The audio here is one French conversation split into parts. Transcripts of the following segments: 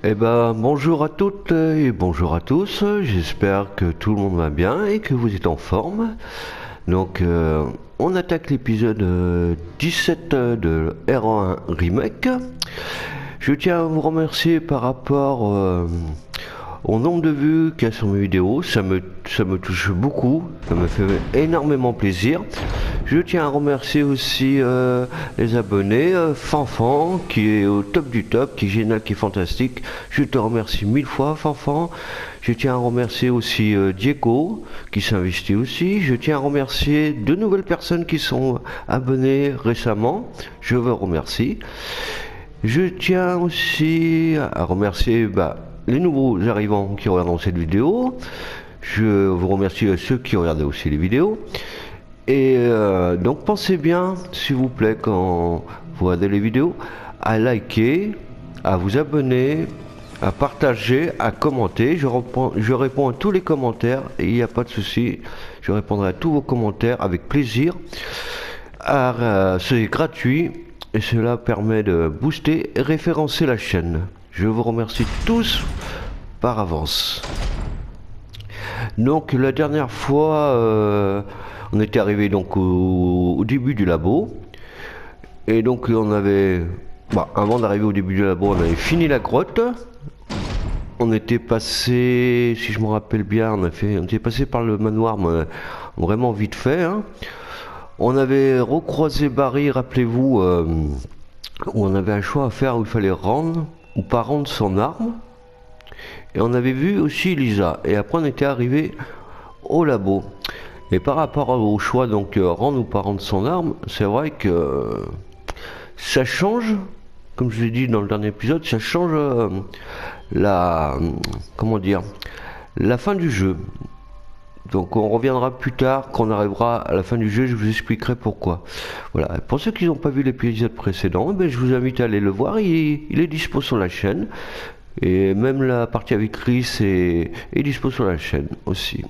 Eh ben, bonjour à toutes et bonjour à tous. J'espère que tout le monde va bien et que vous êtes en forme. Donc, on attaque l'épisode 17 de R1 Remake. Je tiens à vous remercier par rapport au nombre de vues qu'il y a sur mes vidéos. Ça me touche beaucoup, ça me fait énormément plaisir. Je tiens à remercier aussi les abonnés, Fanfan qui est au top du top, qui est génial, qui est fantastique. Je te remercie mille fois Fanfan. Je tiens à remercier aussi Diego qui s'investit aussi. Je tiens à remercier deux nouvelles personnes qui sont abonnées récemment. Je vous remercie. Je tiens aussi à remercier les nouveaux arrivants qui regardent cette vidéo. Je vous remercie ceux qui regardent aussi les vidéos. Et donc pensez bien, s'il vous plaît, quand vous regardez les vidéos, à liker, à vous abonner, à partager, à commenter. Je réponds à tous les commentaires et il n'y a pas de souci. Je répondrai à tous vos commentaires avec plaisir. C'est gratuit et cela permet de booster et référencer la chaîne. Je vous remercie tous par avance. Donc la dernière fois, on était arrivé donc au début du labo. Et donc on avait, avant d'arriver au début du labo, on avait fini la grotte. On était passé, si je me rappelle bien, on était passé par le manoir, mais vraiment vite fait. Hein. On avait recroisé Barry, rappelez-vous, où on avait un choix à faire où il fallait rendre ou pas rendre son arme. Et on avait vu aussi Lisa. Et après on était arrivé au labo. Et par rapport au choix, donc rendre ou pas rendre son arme, c'est vrai que ça change, comme je l'ai dit dans le dernier épisode, ça change la, comment dire, la fin du jeu. Donc on reviendra plus tard, quand on arrivera à la fin du jeu, je vous expliquerai pourquoi. Voilà. Pour ceux qui n'ont pas vu l'épisode précédent, je vous invite à aller le voir, il est dispo sur la chaîne. Et même la partie avec Chris est dispo sur la chaîne aussi.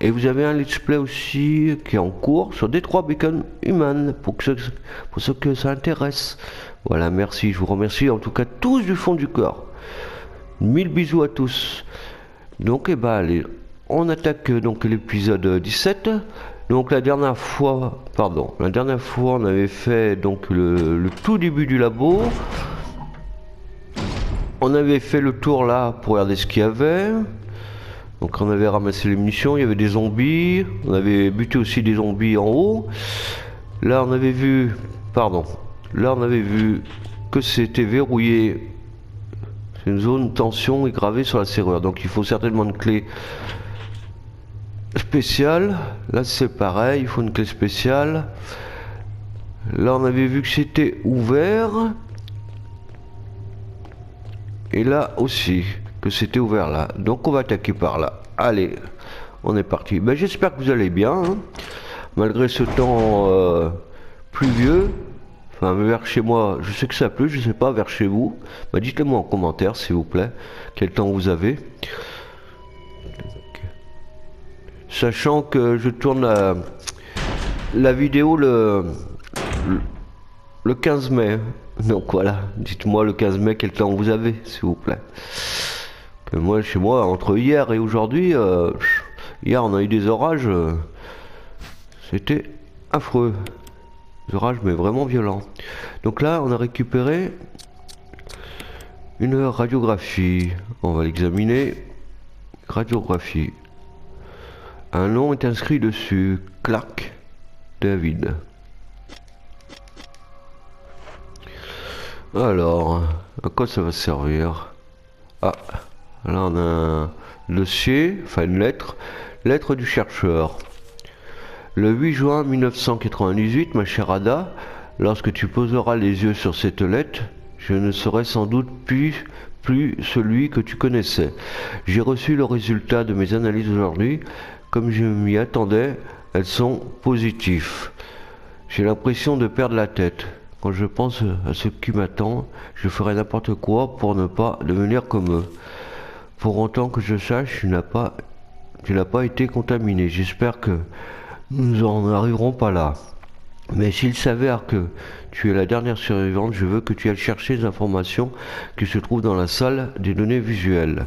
Et vous avez un let's play aussi qui est en cours sur Detroit Become Human pour ceux que ça intéresse. Voilà, merci, je vous remercie en tout cas tous du fond du corps. Mille bisous à tous. Donc allez, on attaque donc l'épisode 17. Donc la dernière fois on avait fait donc le tout début du labo. On avait fait le tour là pour regarder ce qu'il y avait. Donc on avait ramassé les munitions, il y avait des zombies, on avait buté aussi des zombies en haut. Là on avait vu que c'était verrouillé. C'est une zone tension est gravée sur la serrure. Donc il faut certainement une clé spéciale. Là c'est pareil, il faut une clé spéciale. Là on avait vu que c'était ouvert. Et là aussi, que c'était ouvert là. Donc on va attaquer par là. Allez, on est parti. J'espère que vous allez bien. Hein. Malgré ce temps pluvieux. Enfin, vers chez moi, je sais que ça pleut, je sais pas, vers chez vous. Dites-le moi en commentaire, s'il vous plaît, quel temps vous avez. Sachant que je tourne la vidéo le 15 mai. Donc voilà, dites-moi le 15 mai quel temps vous avez, s'il vous plaît. Que moi, chez moi, entre hier et aujourd'hui, hier on a eu des orages, c'était affreux. Des orages mais vraiment violents. Donc là, on a récupéré une radiographie. On va l'examiner. Radiographie. Un nom est inscrit dessus. Clark David. Alors, à quoi ça va servir? Ah, là on a un dossier, enfin une lettre. Lettre du chercheur. Le 8 juin 1998, ma chère Ada, lorsque tu poseras les yeux sur cette lettre, je ne serai sans doute plus celui que tu connaissais. J'ai reçu le résultat de mes analyses aujourd'hui. Comme je m'y attendais, elles sont positives. J'ai l'impression de perdre la tête. Quand je pense à ce qui m'attend, je ferai n'importe quoi pour ne pas devenir comme eux. Pour autant que je sache, tu n'as pas été contaminé. J'espère que nous n'en arriverons pas là. Mais s'il s'avère que tu es la dernière survivante, je veux que tu ailles chercher les informations qui se trouvent dans la salle des données visuelles.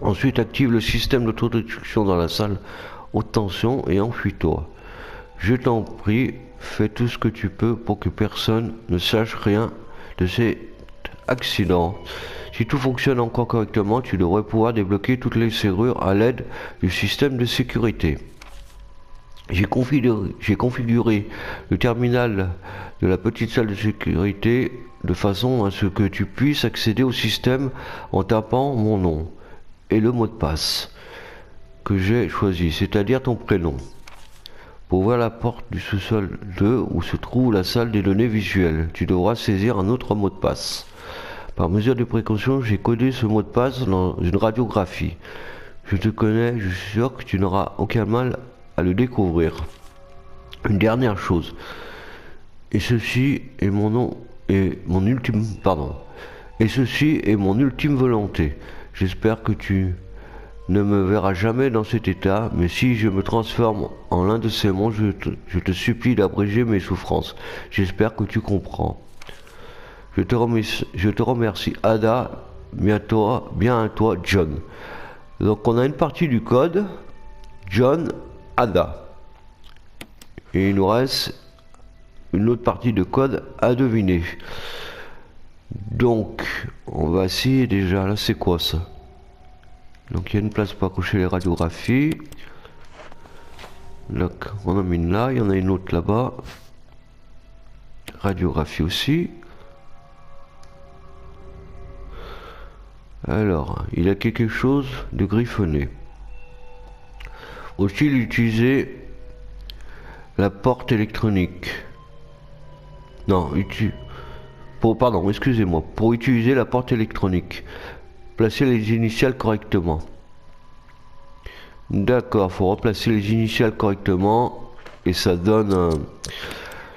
Ensuite, active le système d'autodestruction dans la salle haute tension et enfuis-toi. Je t'en prie, fais tout ce que tu peux pour que personne ne sache rien de cet accident. Si tout fonctionne encore correctement, tu devrais pouvoir débloquer toutes les serrures à l'aide du système de sécurité. J'ai configuré le terminal de la petite salle de sécurité de façon à ce que tu puisses accéder au système en tapant mon nom et le mot de passe que j'ai choisi, c'est-à-dire ton prénom. Pour ouvrir la porte du sous-sol 2 où se trouve la salle des données visuelles, tu devras saisir un autre mot de passe. Par mesure de précaution, j'ai codé ce mot de passe dans une radiographie. Je te connais, je suis sûr que tu n'auras aucun mal à le découvrir. Une dernière chose, et ceci est mon nom et mon ultime volonté. J'espère que tu ne me verras jamais dans cet état, mais si je me transforme en l'un de ces monstres, je te supplie d'abréger mes souffrances. J'espère que tu comprends. Je te remercie, Ada. Bien à toi, John. Donc on a une partie du code, John, Ada. Et il nous reste une autre partie de code à deviner. Donc, on va essayer déjà. Là, c'est quoi ça? Donc, il y a une place pour accrocher les radiographies. Donc, on en met une là. Il y en a une autre là-bas. Radiographie aussi. Alors, il y a quelque chose de griffonné. Aussi, il utilisait la porte électronique. Non, pardon, excusez-moi. Pour utiliser la porte électronique, placez les initiales correctement. D'accord, faut replacer les initiales correctement et ça donne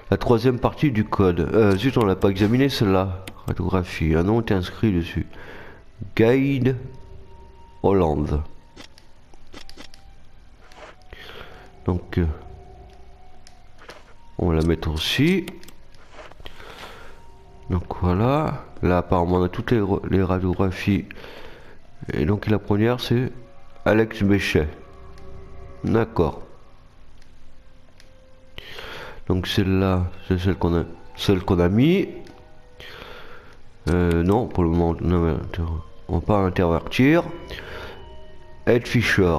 la troisième partie du code. Zut, on l'a pas examiné celle-là. Radiographie, un nom est inscrit dessus. Guide Hollande. Donc, on va la mettre aussi. Donc voilà, là apparemment on a toutes les radiographies. Et donc la première c'est Alex Béchet. D'accord. Donc celle-là, c'est celle qu'on a mis. Non, pour le moment, non, on va pas intervertir. Ed Fisher.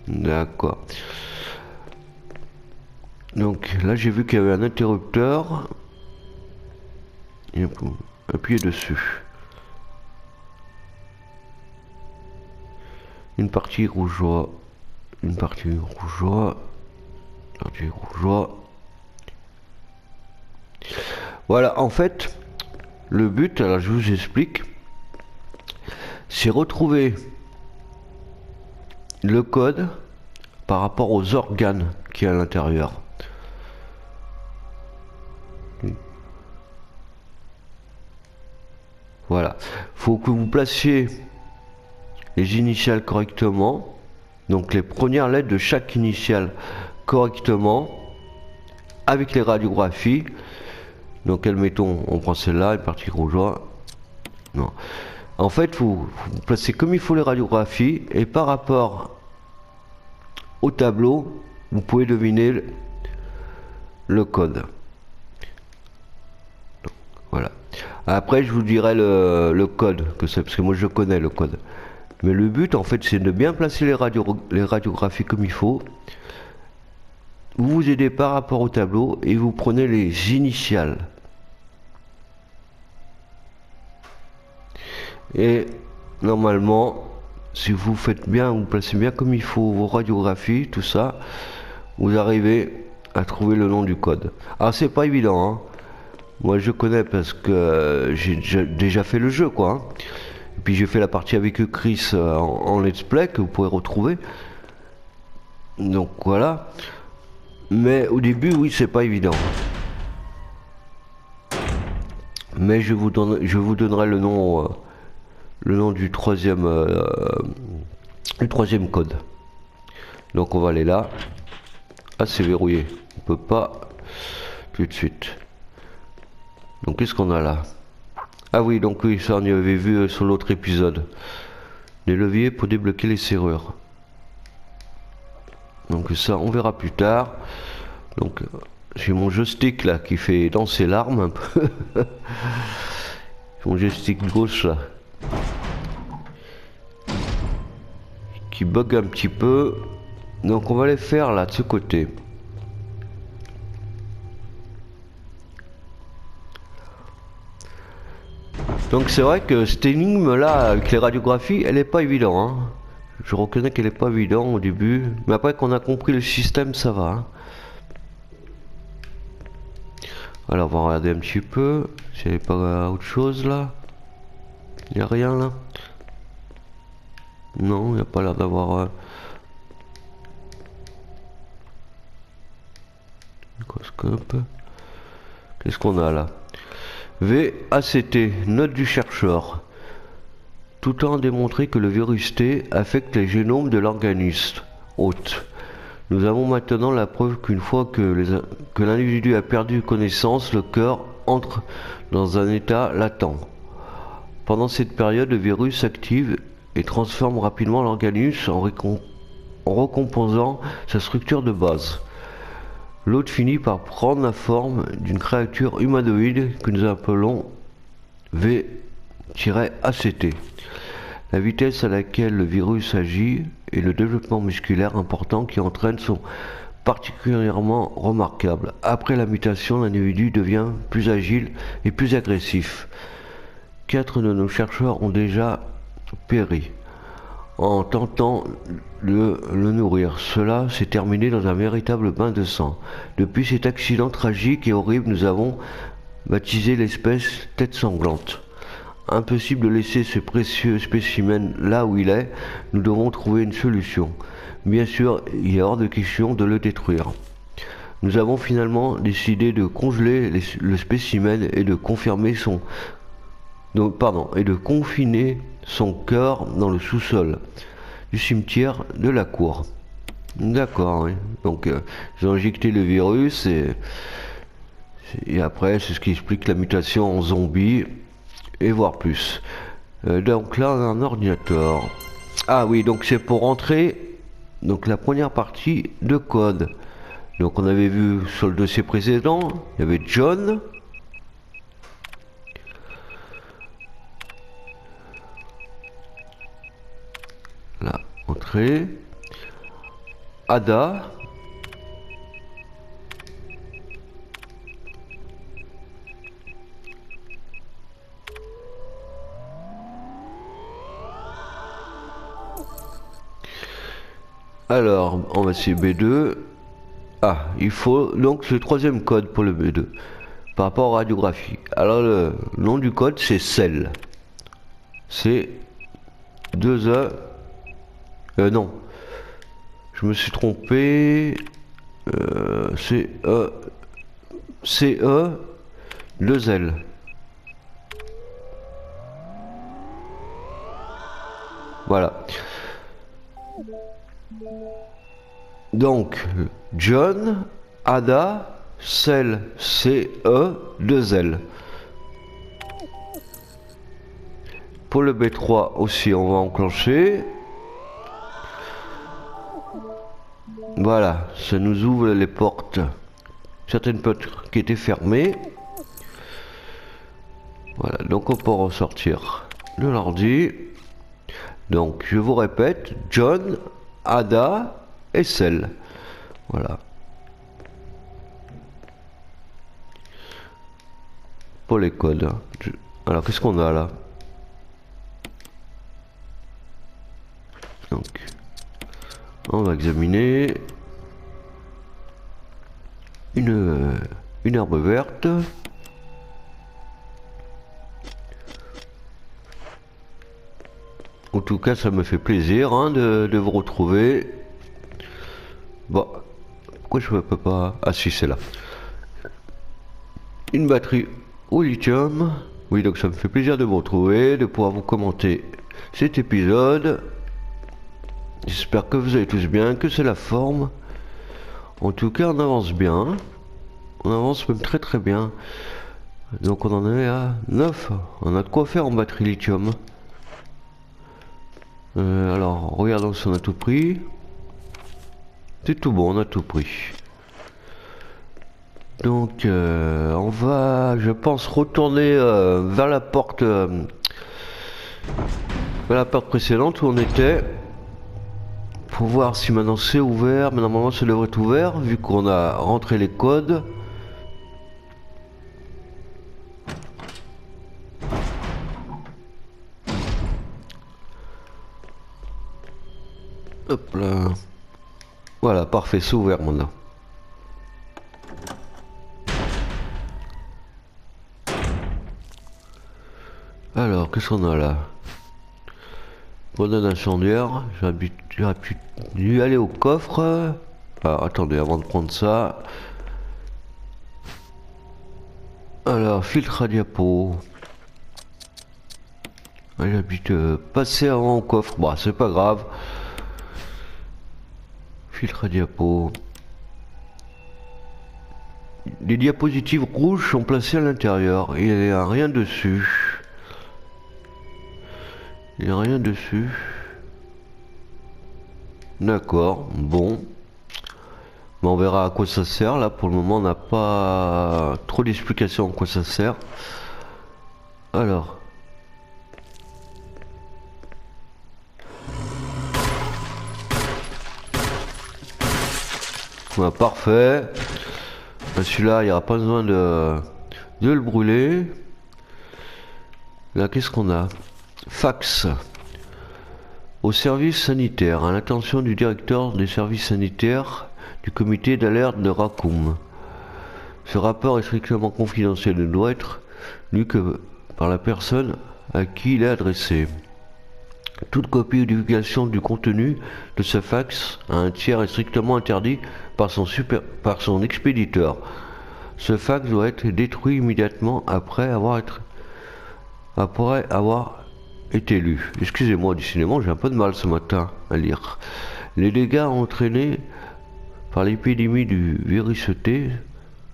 D'accord. Donc là j'ai vu qu'il y avait un interrupteur. Et appuyer dessus. Une partie rougeoie. Une partie rougeoie. Voilà, en fait, le but, alors je vous explique, c'est retrouver le code par rapport aux organes qui est à l'intérieur. Voilà, faut que vous placiez les initiales correctement, donc les premières lettres de chaque initiale correctement, avec les radiographies. Donc admettons, on prend celle-là, une partie rougeoie. Non. En fait, vous placez comme il faut les radiographies, et par rapport au tableau, vous pouvez deviner le code. Donc, voilà. Après, je vous dirai le code, parce que moi je connais le code. Mais le but, en fait, c'est de bien placer les radiographies comme il faut. Vous vous aidez par rapport au tableau et vous prenez les initiales. Et normalement, si vous faites bien, vous placez bien comme il faut vos radiographies, tout ça, vous arrivez à trouver le nom du code. Alors c'est pas évident, hein. Moi je connais parce que j'ai déjà fait le jeu, quoi. Hein. Et puis j'ai fait la partie avec Chris en let's play que vous pouvez retrouver. Donc voilà. Mais au début, oui, c'est pas évident. Mais je vous donnerai le nom du troisième code. Donc on va aller là. Ah, c'est verrouillé. peut pas tout de suite. Donc qu'est-ce qu'on a là? Ah oui, donc oui, ça on y avait vu sur l'autre épisode. Les leviers pour débloquer les serrures. Donc ça on verra plus tard. Donc j'ai mon joystick là qui fait danser l'arme un peu. Mon joystick gauche là qui bug un petit peu. Donc on va les faire là de ce côté. Donc c'est vrai que cette énigme là avec les radiographies elle est pas évidente, hein. Je reconnais qu'elle est pas évidente au début, mais après qu'on a compris le système ça va, hein. Alors on va regarder un petit peu s'il n'y avait pas autre chose là. Il n'y a rien là. Non, il n'y a pas l'air d'avoir microscope. Qu'est-ce qu'on a là? VACT, note du chercheur. Tout en démontré que le virus T affecte les génomes de l'organisme hôte. Nous avons maintenant la preuve qu'une fois que l'individu a perdu connaissance, le cœur entre dans un état latent. Pendant cette période, le virus s'active et transforme rapidement l'organisme en recomposant sa structure de base. L'hôte finit par prendre la forme d'une créature humanoïde que nous appelons V-ACT. La vitesse à laquelle le virus agit et le développement musculaire important qui entraîne sont particulièrement remarquables. Après la mutation, l'individu devient plus agile et plus agressif. 4 de nos chercheurs ont déjà péri en tentant de le nourrir. Cela s'est terminé dans un véritable bain de sang. Depuis cet accident tragique et horrible, nous avons baptisé l'espèce tête sanglante. Impossible de laisser ce précieux spécimen là où il est, nous devons trouver une solution. Bien sûr, il est hors de question de le détruire. Nous avons finalement décidé de congeler le spécimen et de confiner son cœur dans le sous-sol du cimetière de la cour. D'accord, oui. Donc ils ont injecté le virus et après c'est ce qui explique la mutation en zombie et voire plus. Donc là on a un ordinateur. Ah oui, donc c'est pour entrer donc la première partie de code. Donc on avait vu sur le dossier précédent, il y avait John. Là, entrée. Ada. Alors, on va essayer B2. Ah, il faut donc le troisième code pour le B2 par rapport aux radiographies. Alors, le nom du code c'est CEL. C'est 2E. Non, je me suis trompé. C'est CE 2L. Voilà. Donc, John, Ada, Cell, CE, 2L. Pour le B3 aussi, on va enclencher. Voilà, ça nous ouvre les portes. Certaines portes qui étaient fermées. Voilà, donc on peut ressortir de l'ordi. Donc, je vous répète, John, Ada et Cell. Voilà. Pour les codes. Alors, qu'est-ce qu'on a là? Donc, on va examiner une herbe verte. En tout cas, ça me fait plaisir hein, de vous retrouver. Bon, pourquoi je ne peux pas... Ah si, c'est là. Une batterie au lithium. Oui, donc ça me fait plaisir de vous retrouver, de pouvoir vous commenter cet épisode. J'espère que vous allez tous bien, que c'est la forme. En tout cas, on avance bien. Hein. On avance même très très bien. Donc on en est à 9. On a de quoi faire en batterie lithium. Alors, regardons si on a tout pris. C'est tout bon, on a tout pris. Donc, on va, je pense, retourner vers la porte précédente où on était. Pour voir si maintenant c'est ouvert. Mais normalement, ça devrait être ouvert vu qu'on a rentré les codes. Hop là. Voilà, parfait, c'est ouvert maintenant. Alors, qu'est-ce qu'on a là? Grenade incendiaire. J'aurais pu dû aller au coffre. Ah, attendez, avant de prendre ça. Alors, filtre à diapo. J'aurais pu passer avant au coffre. Bah, c'est pas grave. Filtre à diapo. Les diapositives rouges sont placées à l'intérieur. Il n'y a rien dessus. Il n'y a rien dessus. D'accord, bon. Mais on verra à quoi ça sert. Là, pour le moment, on n'a pas trop d'explications à quoi ça sert. Alors. Ouais, parfait. Celui-là, il n'y aura pas besoin de le brûler. Là, qu'est-ce qu'on a? Fax. Au service sanitaire, à l'attention du directeur des services sanitaires du comité d'alerte de Raccoon. Ce rapport est strictement confidentiel et ne doit être lu que par la personne à qui il est adressé. Toute copie ou divulgation du contenu de ce fax à un tiers est strictement interdit par son expéditeur. Ce fax doit être détruit immédiatement après avoir été lu. Excusez-moi, décidément, j'ai un peu de mal ce matin à lire. Les dégâts entraînés par l'épidémie du virus T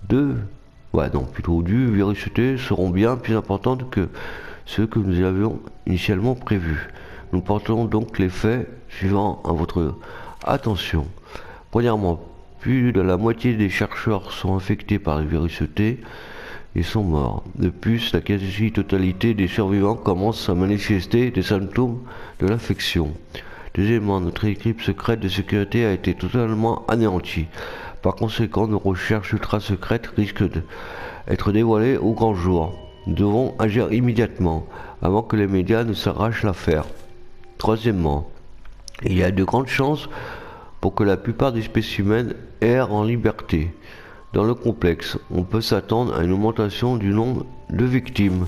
du virus T seront bien plus importantes que ceux que nous avions initialement prévus. Nous portons donc les faits suivants à votre attention. Premièrement, plus de la moitié des chercheurs sont infectés par le virus T et sont morts. De plus, la quasi-totalité des survivants commencent à manifester des symptômes de l'infection. Deuxièmement, notre équipe secrète de sécurité a été totalement anéantie. Par conséquent, nos recherches ultra secrètes risquent d'être dévoilées au grand jour. Nous devons agir immédiatement, avant que les médias ne s'arrachent l'affaire. Troisièmement, il y a de grandes chances pour que la plupart des spécimens errent en liberté. Dans le complexe, on peut s'attendre à une augmentation du nombre de victimes.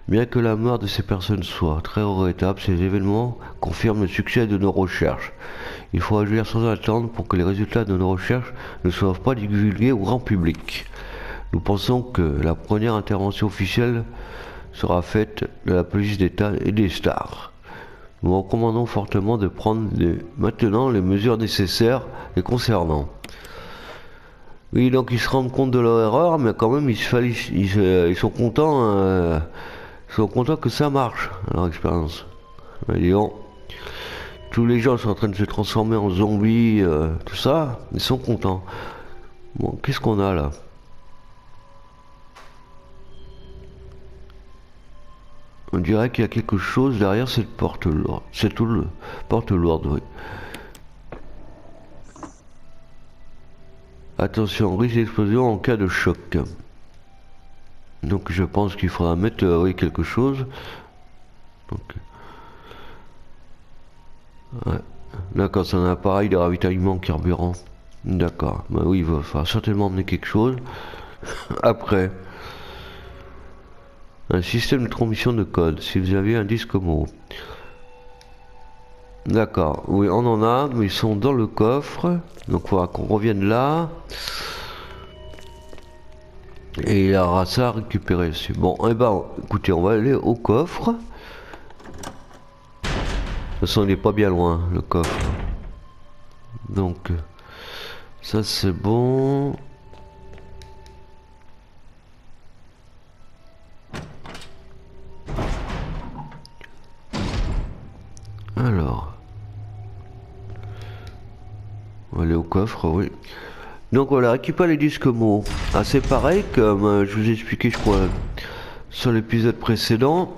Bien que la mort de ces personnes soit très regrettable, ces événements confirment le succès de nos recherches. Il faut agir sans attendre pour que les résultats de nos recherches ne soient pas divulgués au grand public. Nous pensons que la première intervention officielle sera faite de la police d'État et des stars. Nous recommandons fortement de prendre maintenant les mesures nécessaires les concernant. Oui, donc ils se rendent compte de leur erreur, mais quand même ils sont contents. Ils sont contents que ça marche, leur expérience. Disons, tous les gens sont en train de se transformer en zombies, tout ça, ils sont contents. Bon, qu'est-ce qu'on a là? On dirait qu'il y a quelque chose derrière cette porte lourde. C'est tout le porte lourde, oui. Attention, risque d'explosion en cas de choc. Donc je pense qu'il faudra mettre oui, quelque chose. Donc, ouais. D'accord, c'est un appareil de ravitaillement carburant. D'accord, bah oui, il va falloir certainement emmener quelque chose. Après, un système de transmission de code. Si vous avez un disque mot. D'accord, oui, on en a, mais ils sont dans le coffre. Donc il faudra qu'on revienne là. Et il y aura ça à récupérer aussi. Bon, eh ben, écoutez, on va aller au coffre. De toute façon, il n'est pas bien loin, le coffre. Donc, Ça c'est bon. Alors. On va aller au coffre, oui. Donc voilà, récupère les disques mots. Ah, c'est pareil comme je vous ai expliqué, je crois, sur l'épisode précédent.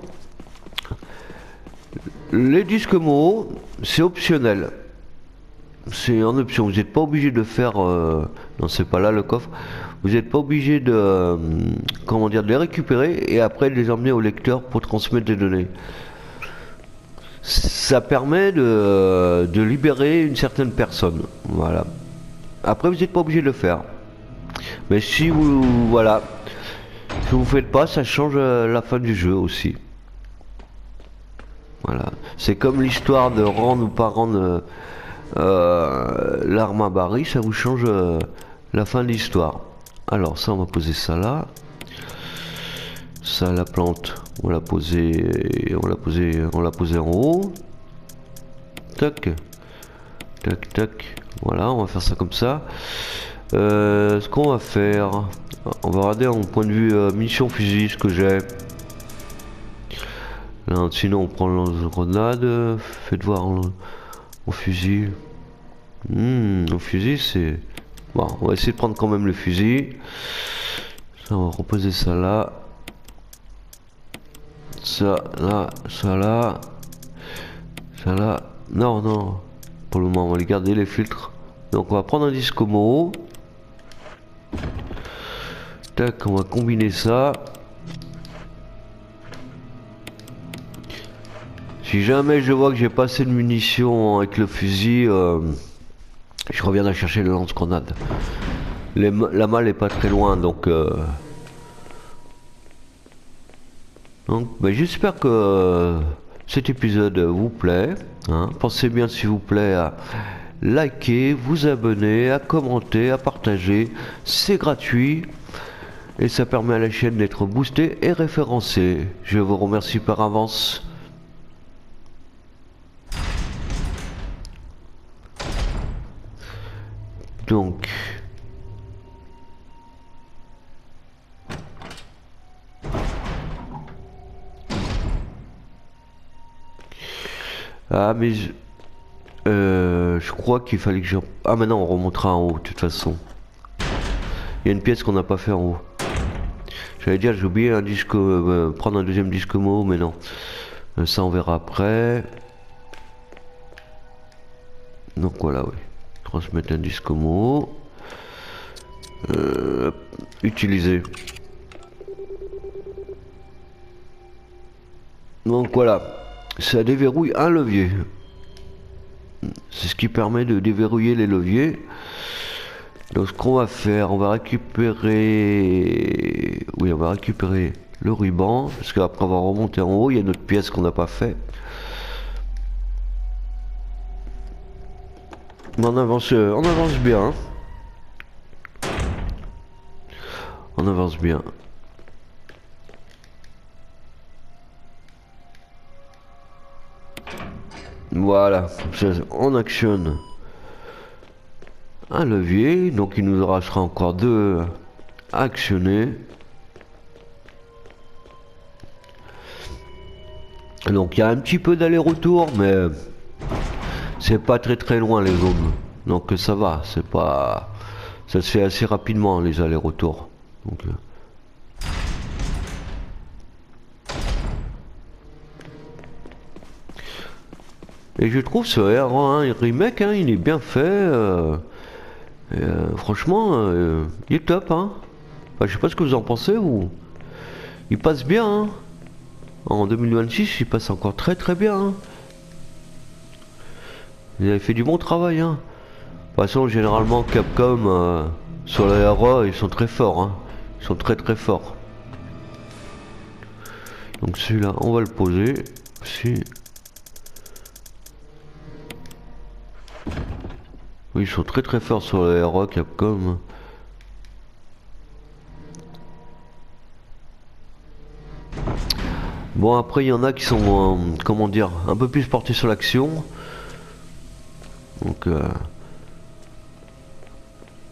Les disques mots, c'est optionnel. C'est en option. Vous n'êtes pas obligé de faire. Non, c'est pas là le coffre. Vous n'êtes pas obligé de, comment dire, de les récupérer et après de les emmener au lecteur pour transmettre des données. Ça permet de libérer une certaine personne. Voilà. Après, vous n'êtes pas obligé de le faire. Mais si vous, voilà, si vous faites pas, ça change la fin du jeu aussi. Voilà. C'est comme l'histoire de rendre ou pas rendre l'arme à Barry, ça vous change la fin de l'histoire. Alors ça, on va poser ça là. Ça, la plante, on l'a posé, on l'a posé en haut. Tac, tac, tac. Voilà, on va faire ça comme ça. Ce qu'on va faire, on va regarder en point de vue munitions fusil ce que j'ai. Là, sinon on prend le lance-grenade. Faites voir au fusil. Au fusil c'est... Bon, on va essayer de prendre quand même le fusil. Ça, on va reposer ça là. Ça là, ça là. Ça là. Non, non. Pour le moment, on va les garder les filtres. Donc on va prendre un disque homo. Tac, on va combiner ça. Si jamais je vois que j'ai pas assez de munitions avec le fusil, je reviendrai chercher le lance-grenade. La malle est pas très loin, donc ben, j'espère que cet épisode vous plaît. Hein. Pensez bien, s'il vous plaît, à liker, vous abonner, à commenter, à partager. C'est gratuit et ça permet à la chaîne d'être boostée et référencée. Je vous remercie par avance. Donc, ah mais je crois qu'il fallait que je... Ah maintenant on remontera en haut de toute façon. Il y a une pièce qu'on n'a pas fait en haut. J'allais dire j'ai oublié un disque, prendre un deuxième disque mot, mais non. Ça on verra après. Donc voilà, oui. Transmettre un disque mot. Utiliser. Donc voilà. Ça déverrouille un levier. C'est ce qui permet de déverrouiller les leviers. Donc ce qu'on va faire, on va récupérer... Oui, on va récupérer le ruban. Parce qu'après avoir remonté en haut, il y a une autre pièce qu'on n'a pas fait. Mais on avance bien. On avance bien. Voilà, on actionne un levier, donc il nous restera encore deux à actionner. Donc il y a un petit peu d'aller-retour, mais c'est pas très loin les zones. Donc ça va, c'est pas... Ça se fait assez rapidement les allers-retours. Donc, et je trouve ce R1 remake, hein, il est bien fait. Franchement, il est top. Hein. Enfin, je sais pas ce que vous en pensez. Ou... Il passe bien. Hein. En 2026, il passe encore très bien. Hein. Ils avaient fait du bon travail. Hein. De toute façon, généralement, Capcom, sur la RA, ils sont très forts. Hein. Ils sont très forts. Donc celui-là, on va le poser. Si... Oui, ils sont très forts sur la RA Capcom. Bon, après, il y en a qui sont, comment dire, un peu plus portés sur l'action. Donc,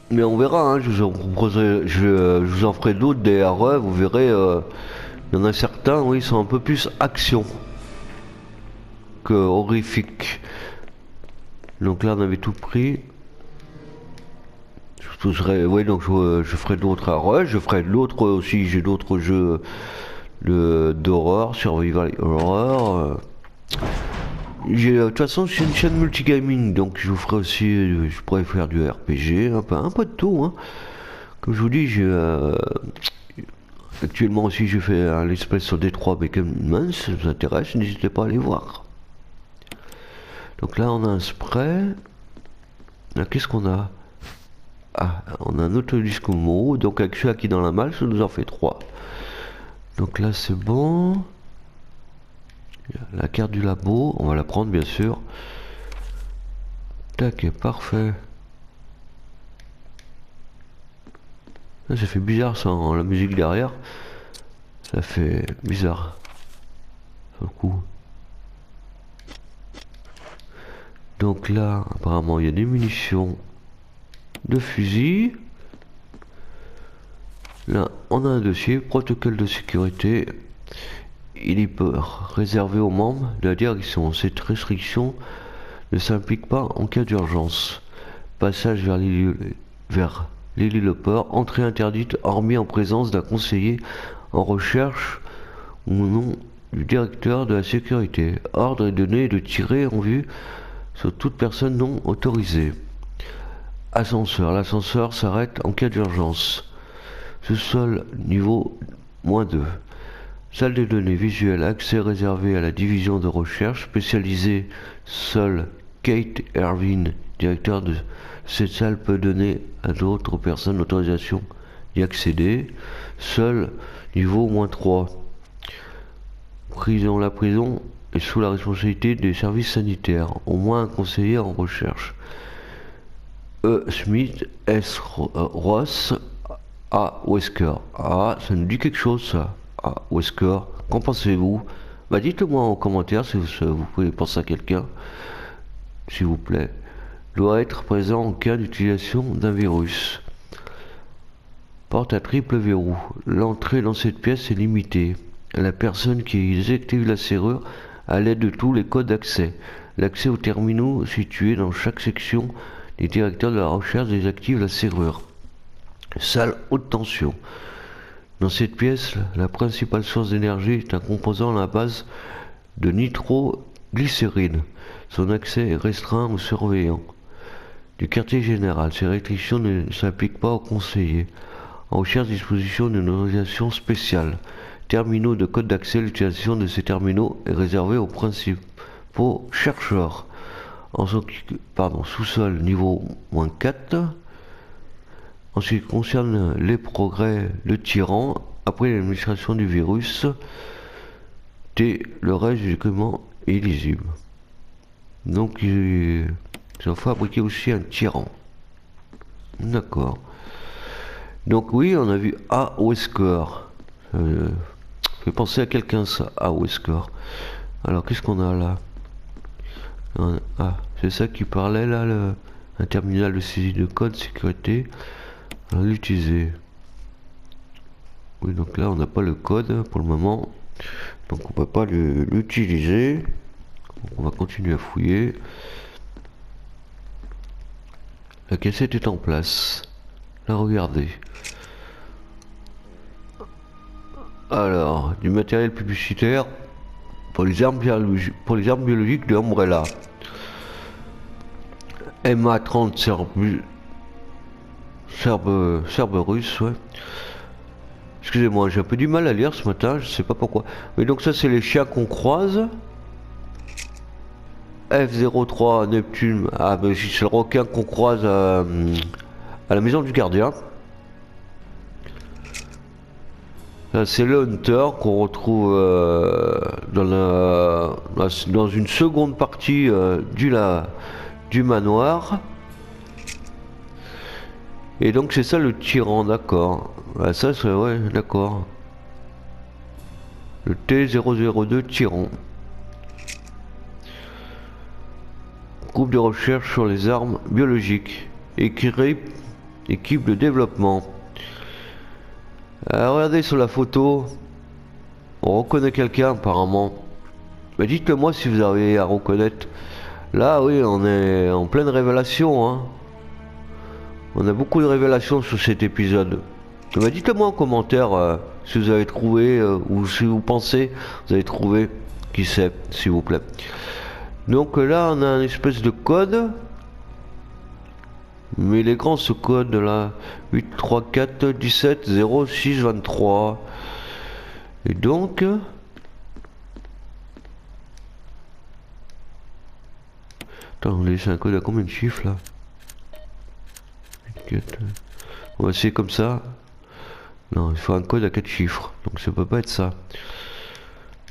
Mais on verra, hein, je vous en ferai d'autres des RE, vous verrez, il y en a certains, oui, sont un peu plus action que horrifique. Donc là on avait tout pris. Oui, donc je ferai d'autres RE, je ferai d'autres aussi, j'ai d'autres jeux d'horreur, survival horror. De toute façon, c'est une chaîne multigaming, donc je vous ferai aussi, je pourrais faire du RPG, un peu de tout. Hein. Comme je vous dis, actuellement aussi, je fais un let's play sur D3 Beckham Man, si ça vous intéresse, n'hésitez pas à aller voir. Donc là, on a un spray. Là, qu'est-ce qu'on a? Ah, on a un autre disque Mo, donc avec celui qui est dans la malle, ça nous en fait 3. Donc là, c'est bon. La carte du labo, on va la prendre bien sûr. Tac, parfait. Ça fait bizarre sans la musique derrière. Ça fait bizarre. Sur le coup. Donc là, apparemment, il y a des munitions de fusil. Là, on a un dossier, protocole de sécurité. Il est réservé aux membres de la direction. Cette restriction ne s'implique pas en cas d'urgence. Passage vers l'hélioport, entrée interdite hormis en présence d'un conseiller en recherche ou non du directeur de la sécurité. Ordre est donné de tirer en vue sur toute personne non autorisée. Ascenseur. L'ascenseur s'arrête en cas d'urgence. Sous-sol niveau -2. Salle des données visuelles. Accès réservé à la division de recherche spécialisée. Seul Kate Erwin, directeur de cette salle, peut donner à d'autres personnes l'autorisation d'y accéder. Seul niveau -3. Prison. La prison est sous la responsabilité des services sanitaires. Au moins un conseiller en recherche. E. Smith, S. Ross, A. Wesker. Ah, ça nous dit quelque chose ça. A. Wesker. Qu'en pensez-vous? Bah dites-le moi en commentaire si vous pouvez penser à quelqu'un. S'il vous plaît. Doit être présent en cas d'utilisation d'un virus. Porte à triple verrou. L'entrée dans cette pièce est limitée. La personne qui désactive la serrure à l'aide de tous les codes d'accès. L'accès aux terminaux situés dans chaque section des directeurs de la recherche désactive la serrure. Salle haute tension. Dans cette pièce, la principale source d'énergie est un composant à la base de nitroglycérine. Son accès est restreint aux surveillants du quartier général. Ces restrictions ne s'appliquent pas aux conseillers en recherche disposition d'une autorisation spéciale. Terminaux de code d'accès. L'utilisation de ces terminaux est réservée aux principaux chercheurs. Sous-sol niveau -4. En ce qui concerne les progrès de Tyran, après l'administration du virus, T, le reste du document est illisible. Donc ils ont fabriqué aussi un Tyran. D'accord. Donc oui, on a vu A. Wesker. Fait penser à quelqu'un ça, A. Wesker. Alors qu'est-ce qu'on a là? Ah, c'est ça qui parlait là, un terminal de saisie de code sécurité. On va l'utiliser. Oui, donc là on n'a pas le code pour le moment, donc on peut pas l'utiliser. On va continuer à fouiller. La cassette est en place. Là, regardez. Alors, du matériel publicitaire pour les armes biologiques de Umbrella. MA30 Cerberus, ouais. Excusez-moi, j'ai un peu du mal à lire ce matin, je sais pas pourquoi. Mais donc ça c'est les chiens qu'on croise. F03 Neptune, ah mais c'est le requin qu'on croise à la maison du gardien. C'est le Hunter qu'on retrouve dans une seconde partie du manoir. Et donc c'est ça le tyran, d'accord. Ah, ça c'est ouais, d'accord. Le T002 tyran. Groupe de recherche sur les armes biologiques. Écrit Équipe de développement. Regardez sur la photo. On reconnaît quelqu'un apparemment. Mais dites-le moi si vous arrivez à reconnaître. Là oui, on est en pleine révélation, hein. On a beaucoup de révélations sur cet épisode. Mais dites-le moi en commentaire si vous avez trouvé ou si vous pensez vous avez trouvé qui c'est, s'il vous plaît. Donc là on a une espèce de code. Mais il est grand ce code là. 834 17 06 23. Et donc attends, c'est un code à combien de chiffres là? On va essayer comme ça. Non, il faut un code à 4 chiffres. Donc ça peut pas être ça.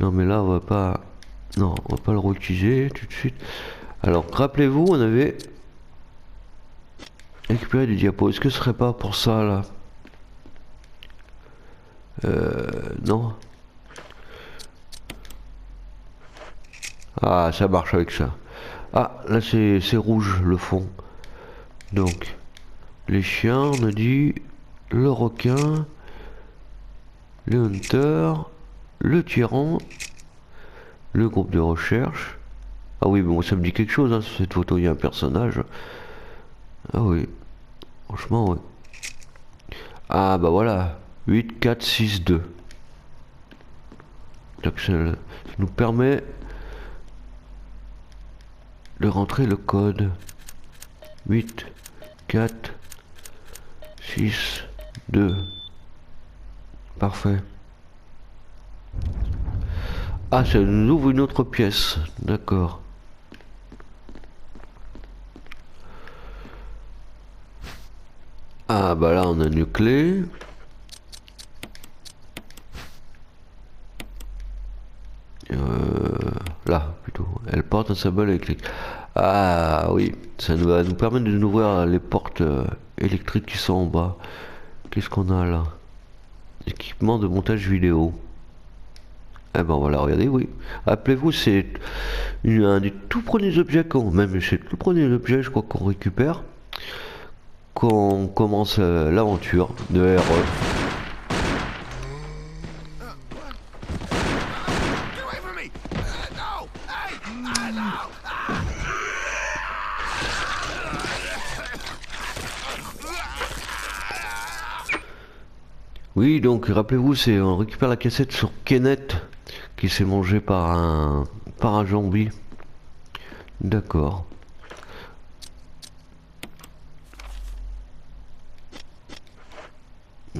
Non mais là on va pas. Non, on va pas le réutiliser tout de suite. Alors rappelez-vous, on avait récupéré des diapos. Est-ce que ce serait pas pour ça là? Non. Ah, ça marche avec ça. Ah, là c'est rouge le fond. Donc, les chiens, on a dit le requin, le hunter, le tyran, le groupe de recherche. Ah oui, bon, ça me dit quelque chose, hein, sur cette photo, il y a un personnage. Ah oui, franchement, ouais. Ah bah voilà, 8, 4, 6, 2. Donc ça nous permet de rentrer le code. 8, 4, 6, 2. Parfait. Ah, ça nous ouvre une autre pièce. D'accord. Ah, bah là, on a une clé. Là, plutôt. Elle porte un symbole électrique. Ah, oui. Ça va nous permettre de nous ouvrir les portes électriques qui sont en bas. Qu'est-ce qu'on a là? Équipement de montage vidéo. Eh ben voilà, regardez, oui. Rappelez-vous, c'est un des tout premiers objets même c'est le tout premier objet, je crois, qu'on récupère quand on commence l'aventure de RE. Oui, donc rappelez-vous, c'est on récupère la cassette sur Kenneth qui s'est mangé par un zombie. D'accord.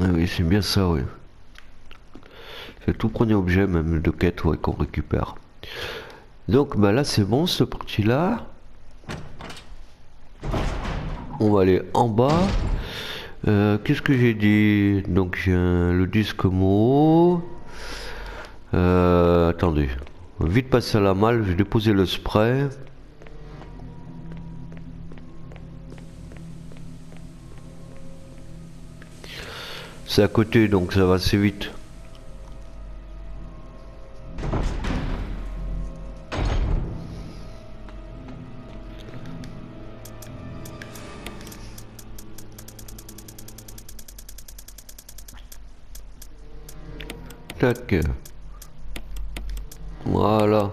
Ah oui, c'est bien ça, oui. C'est le tout premier objet même de quête, ouais, qu'on récupère. Donc bah là c'est bon, cette partie là. On va aller en bas. Qu'est-ce que j'ai dit? Donc j'ai le disque mot. Attendez. Vite passer à la malle, je vais déposer le spray. C'est à côté donc ça va assez vite. Tac. Voilà.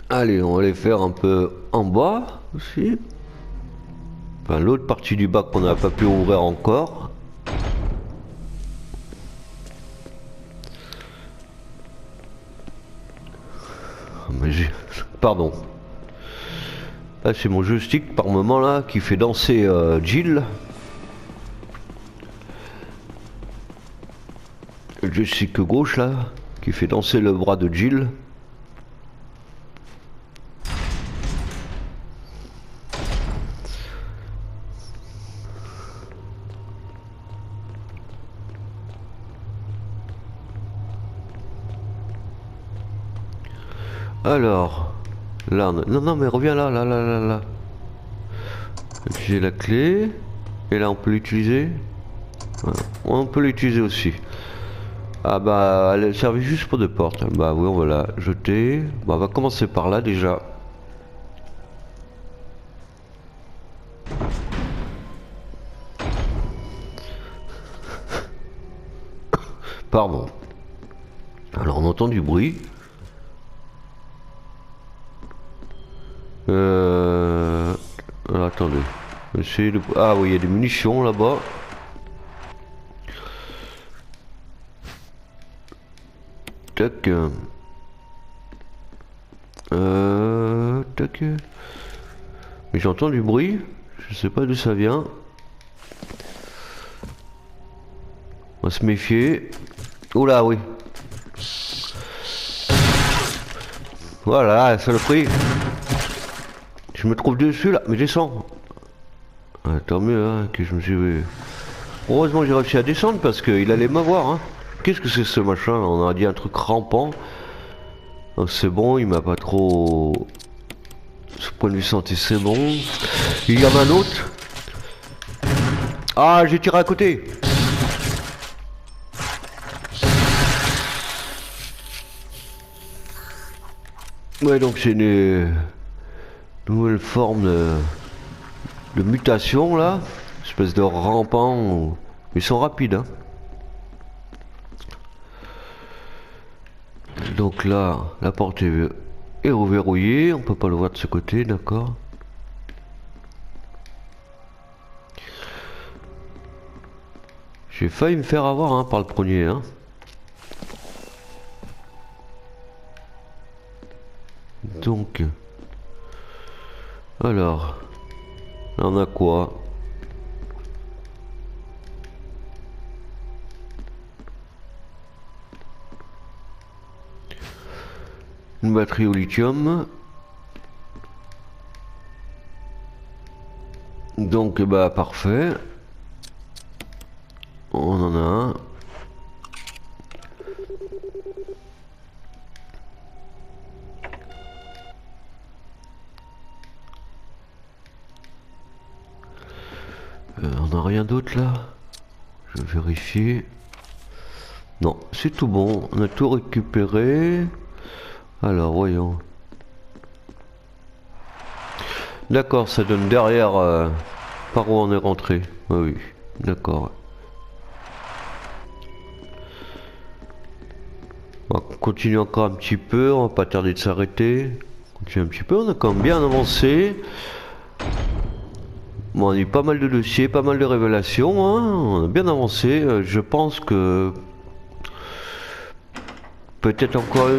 Allez, on va les faire un peu en bas aussi. Enfin, l'autre partie du bac qu'on n'a pas pu ouvrir encore. Mais pardon. Là, c'est mon joystick par moment là qui fait danser Jill. Le joystick gauche là qui fait danser le bras de Jill. Alors, là, non, mais reviens là. J'ai la clé, et là on peut l'utiliser. Voilà. On peut l'utiliser aussi. Ah bah, elle servait juste pour deux portes. Bah oui, on va la jeter. Bah, on va commencer par là déjà. Pardon. Alors on entend du bruit. Alors, attendez. Ah oui, il y a des munitions là-bas. Tac. Tac. Mais j'entends du bruit. Je sais pas d'où ça vient. On va se méfier. Oh là, oui. Voilà, saloperie. Je me trouve dessus là, mais descends. Ah, tant mieux hein, que je me suis... Heureusement que j'ai réussi à descendre parce qu'il allait m'avoir. Hein. Qu'est-ce que c'est ce machin là? On a dit un truc rampant. Donc c'est bon, il m'a pas trop... Ce point de vue santé c'est bon. Il y en a un autre. Ah, j'ai tiré à côté. Ouais, donc c'est une nouvelle forme de mutation là. Espèce de rampant. Ils sont rapides hein. Donc là, la porte est reverrouillée, on peut pas le voir de ce côté, d'accord. J'ai failli me faire avoir hein, par le premier. Hein. Donc, alors, là on a quoi? Une batterie au lithium. Donc bah parfait. On en a un. On n'a rien d'autre là. Je vais vérifier. Non, c'est tout bon. On a tout récupéré. Alors voyons. D'accord, ça donne derrière par où on est rentré. Ah oui, d'accord. On va continuer encore un petit peu, on va pas tarder de s'arrêter. Continue un petit peu, on a quand même bien avancé. Bon, on a eu pas mal de dossiers, pas mal de révélations, hein. On a bien avancé. Je pense que peut-être encore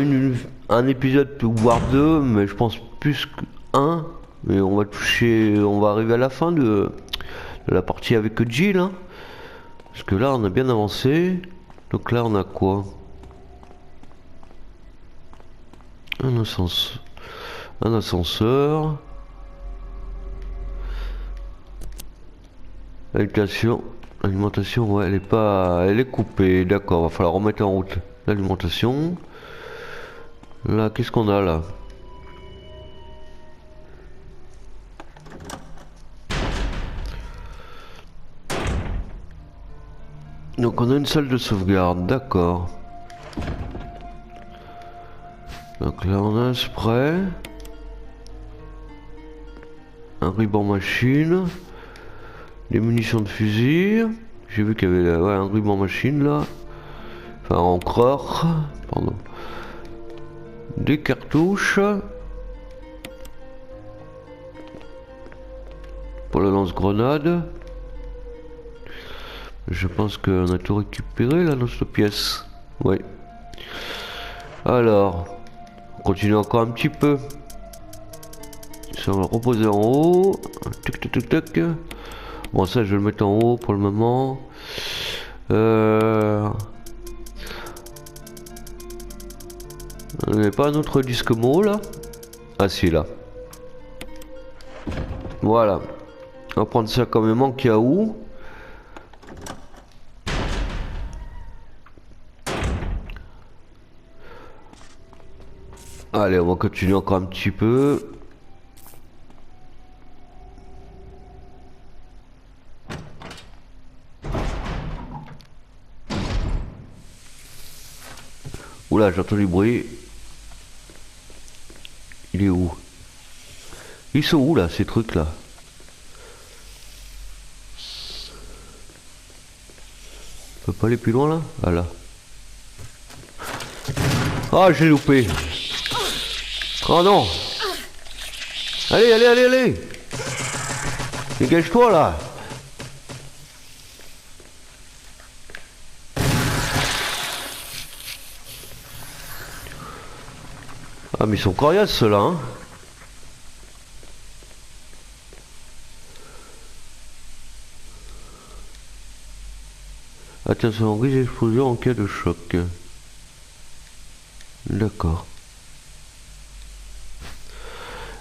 un épisode voire deux, mais je pense plus qu'un. Mais on va toucher, on va arriver à la fin de la partie avec Jill, hein. Parce que là on a bien avancé. Donc là on a quoi? Un ascenseur. L'alimentation, ouais, elle est pas, elle est coupée. D'accord, va falloir remettre en route l'alimentation. Là, qu'est-ce qu'on a là? Donc on a une salle de sauvegarde, d'accord. Donc là on a un spray. Un ruban machine. Des munitions de fusil. J'ai vu qu'il y avait ouais, un ruban machine là. Enfin encore. Pardon. Des cartouches. Pour le lance-grenade. Je pense qu'on a tout récupéré là dans cette pièce. Oui. Alors, on continue encore un petit peu. Ça va reposer en haut. Tac tac tac tac. Bon ça je vais le mettre en haut pour le moment. On n'avait pas un autre disque mot là? Ah si là. Voilà. On va prendre ça comme un cas où. Allez, on va continuer encore un petit peu. Oula, j'entends du bruit. Il est où? Ils sont où là, ces trucs là? On peut pas aller plus loin là? Ah là. Ah, j'ai loupé. Oh non. Allez, allez, allez, allez. Dégage-toi là. Ah mais ils sont coriaces ceux-là hein. Attention, risque d'explosion en cas de choc. D'accord.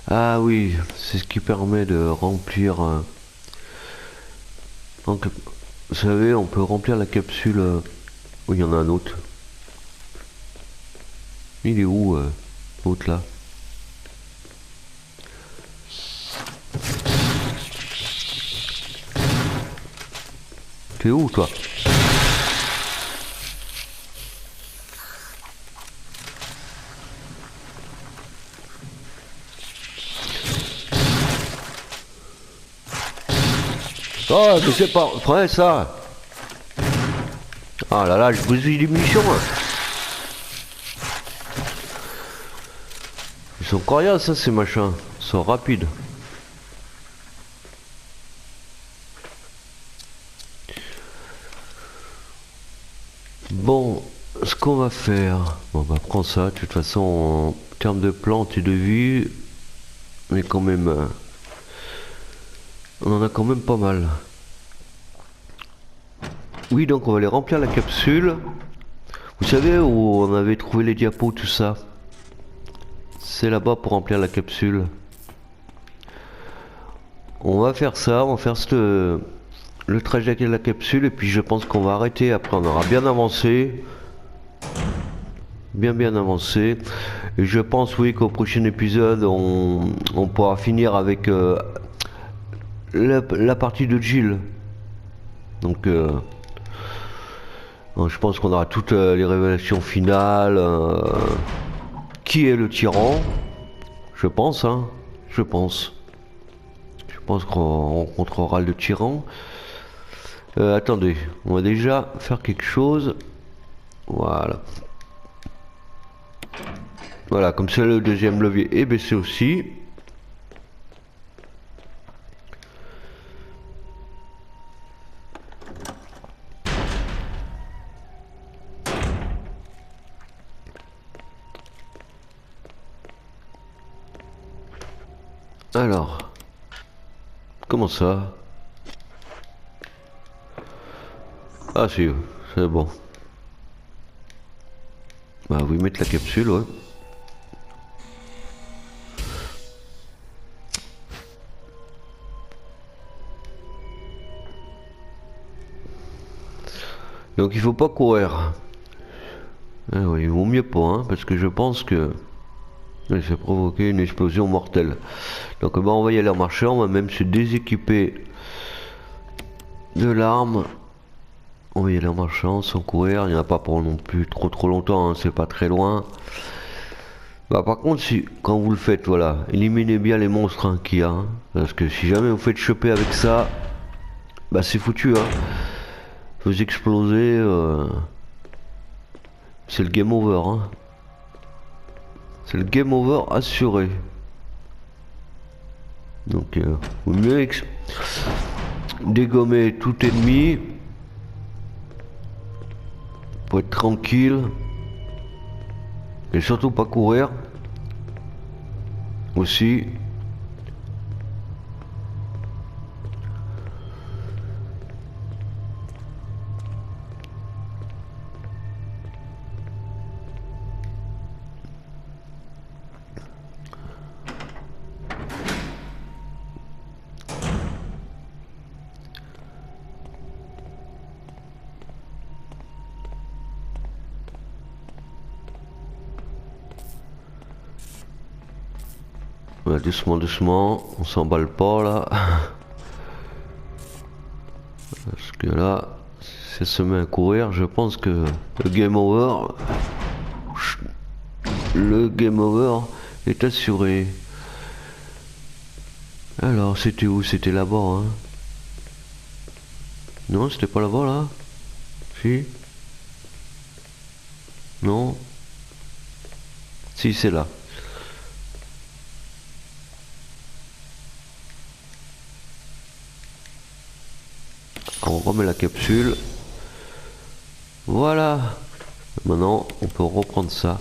Ah oui, c'est ce qui permet de remplir... Donc, vous savez, on peut remplir la capsule... où il y en a un autre. Il est où l'autre là? T'es où toi? Oh mais c'est pas vrai ça. Ah là là, je bousille les munitions hein. Ils sont coriaces ça ces machins. Ils sont rapides. Bon, ce qu'on va faire, on va prendre ça, de toute façon en termes de plantes et de vue, mais quand même, on en a quand même pas mal. Oui, donc on va aller remplir la capsule. Vous savez où on avait trouvé les diapos, tout ça? C'est là-bas pour remplir la capsule. On va faire ça, on va faire le trajet de la capsule et puis je pense qu'on va arrêter. Après on aura bien avancé. Bien avancé. Et je pense oui qu'au prochain épisode on pourra finir avec la partie de Jill. Donc je pense qu'on aura toutes les révélations finales. Qui est le tyran? Je pense hein. Je pense qu'on rencontrera le tyran. Attendez, on va déjà faire quelque chose. Voilà. Voilà, comme ça le deuxième levier est baissé aussi. Alors, comment ça? Ah si, c'est bon. Bah oui, mettre la capsule, ouais. Donc il faut pas courir. Ah oui, il vaut mieux pas, hein, parce que je pense que ça va provoquer une explosion mortelle. Donc bah, on va y aller en marchant, on va même se déséquiper de l'arme. On va y aller en marchant, sans courir, il n'y en a pas pour non plus trop longtemps, hein, c'est pas très loin. Bah par contre, si quand vous le faites, voilà, éliminez bien les monstres hein, qu'il y a, hein, parce que si jamais vous faites choper avec ça, bah c'est foutu, hein. Vous explosez, c'est le game over, hein. C'est le game over assuré. Donc, vaut mieux dégommer tout ennemi pour être tranquille et surtout pas courir aussi. Ouais, doucement, on s'emballe pas là. Parce que là, si ça se met à courir, je pense que le game over est assuré. Alors, c'était où? C'était là-bas, hein. Non, c'était pas là-bas, là? Si? Non? Si, c'est là. On remet la capsule. Voilà. Maintenant, on peut reprendre ça.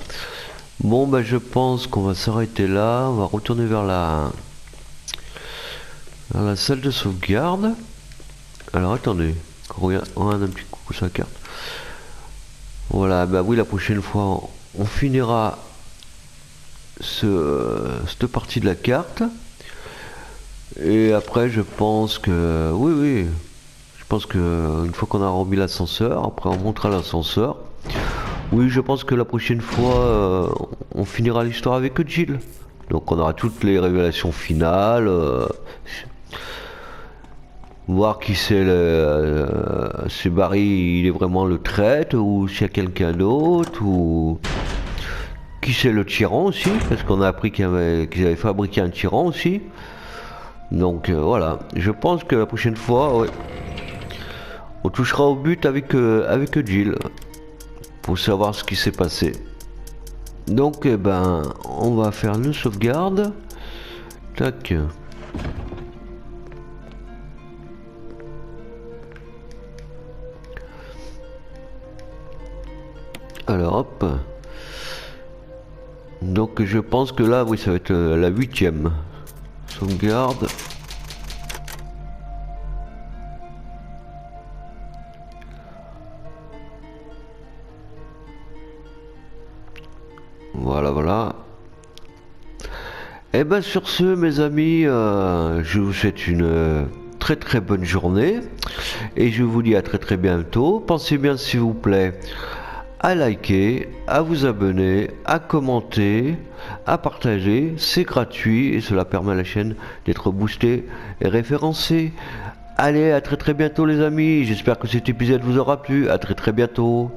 Bon, bah, je pense qu'on va s'arrêter là. On va retourner vers la salle de sauvegarde. Alors, attendez. On regarde un petit coup sur la carte. Voilà, bah oui, la prochaine fois, on finira cette partie de la carte. Et après, je pense que... Oui. Je pense que une fois qu'on a remis l'ascenseur, après on montera l'ascenseur. Oui, je pense que la prochaine fois, on finira l'histoire avec Jill. Donc on aura toutes les révélations finales. Voir qui c'est si Barry il est vraiment le traître ou s'il y a quelqu'un d'autre ou qui c'est le tyran aussi, parce qu'on a appris qu'ils avaient fabriqué un tyran aussi. Donc voilà, je pense que la prochaine fois, ouais, on touchera au but avec Jill pour savoir ce qui s'est passé. Donc ben on va faire une sauvegarde. Tac. Alors hop. Donc je pense que là, oui, ça va être la 8e sauvegarde. Voilà. Et ben sur ce, mes amis, je vous souhaite une très bonne journée et je vous dis à très bientôt. Pensez bien, s'il vous plaît, à liker, à vous abonner, à commenter, à partager. C'est gratuit et cela permet à la chaîne d'être boostée et référencée. Allez, à très bientôt les amis. J'espère que cet épisode vous aura plu. À très bientôt.